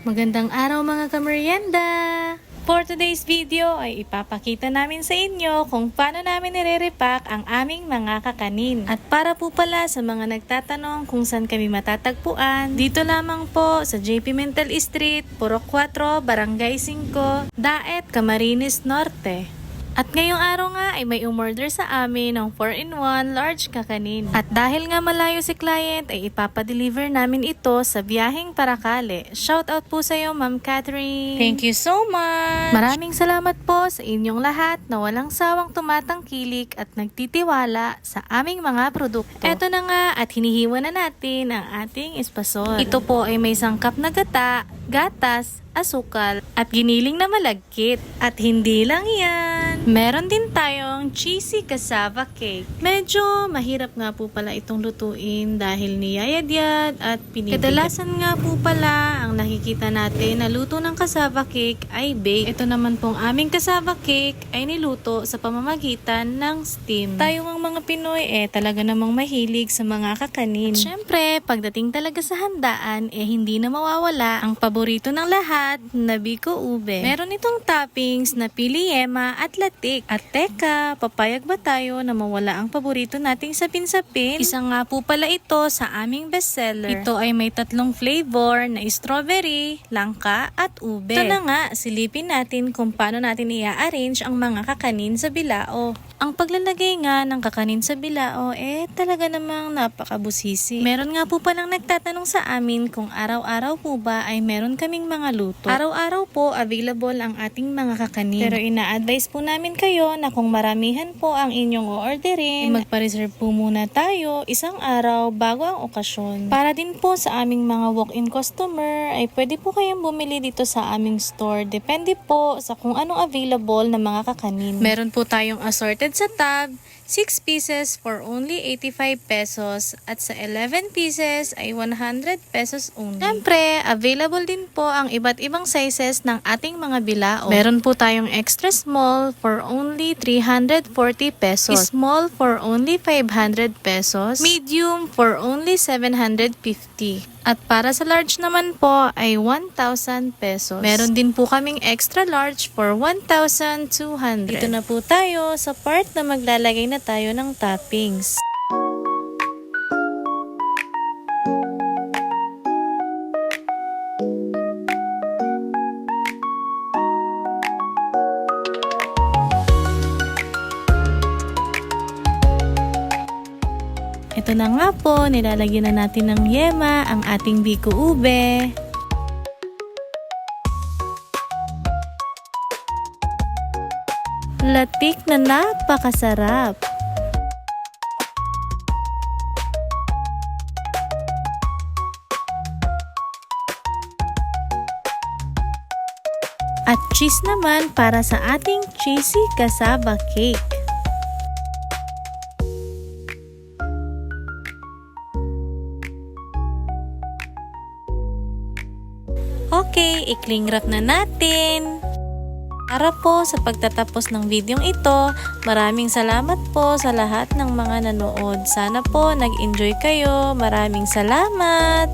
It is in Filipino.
Magandang araw mga kamerienda! For today's video ay ipapakita namin sa inyo kung paano namin nire-repack ang aming mga kakanin. At para po pala sa mga nagtatanong kung saan kami matatagpuan, dito lamang po sa JP Mental Street, Purok 4, Barangay 5, Daet, Camarines Norte. At ngayong araw nga ay may umorder sa amin ng 4-in-1 large kakanin. At dahil nga malayo si client ay ipapadeliver namin ito sa biyaheng Paracale. Shout out po sa iyo Ma'am Catherine. Thank you so much. Maraming salamat po sa inyong lahat na walang sawang tumatangkilik at nagtitiwala sa aming mga produkto. Eto na nga at hinihiwa na natin ang ating espasol. Ito po ay may sangkap na gata, gatas, asukal, at giniling na malagkit. At hindi lang yan, meron din tayong cheesy cassava cake. Medyo mahirap nga po pala itong lutuin dahil niyayadyad at pinipigat. Kadalasan nga po pala ang nakikita natin na luto ng cassava cake ay bake. Ito naman pong aming cassava cake ay niluto sa pamamagitan ng steam. Tayo ng mga Pinoy talaga namang mahilig sa mga kakanin. At syempre, pagdating talaga sa handaan hindi na mawawala ang paborito ng lahat na biko ube. Meron itong toppings na pili yema at latik. At teka, papayag ba tayo na mawala ang paborito nating sapin-sapin? Isa nga po pala ito sa aming bestseller. Ito ay may 3 flavor na strawberry, langka at ube. Ito na nga, silipin natin kung paano natin i-arrange ang mga kakanin sa bilao. Ang paglalagay nga ng kakanin sa bilao talaga namang napakabusisi. Meron nga po palang nagtatanong sa amin kung araw-araw po ba ay meron kaming mga luto. Araw-araw po available ang ating mga kakanin. Pero ina-advise po namin kayo na kung maramihan po ang inyong o-orderin, magpa-reserve po muna tayo isang araw bago ang okasyon. Para din po sa aming mga walk-in customer ay pwede po kayong bumili dito sa aming store. Depende po sa kung anong available na mga kakanin. Meron po tayong assorted sa tab, 6 pieces for only 85 pesos at sa 11 pieces ay 100 pesos only. Siyempre, available din po ang iba't ibang sizes ng ating mga bilao. Meron po tayong extra small for only 340 pesos, small for only 500 pesos, medium for only 750. At para sa large naman po ay 1,000 pesos. Meron din po kaming extra large for 1,200. Dito na po tayo sa part na maglalagay na tayo ng toppings. Ito na nga po, nilalagyan na natin ng yema ang ating biko ube. Latik na napakasarap. At cheese naman para sa ating cheesy cassava cake. Okay, i-cling wrap na natin. Para po sa pagtatapos ng videong ito, maraming salamat po sa lahat ng mga nanood. Sana po nag-enjoy kayo. Maraming salamat!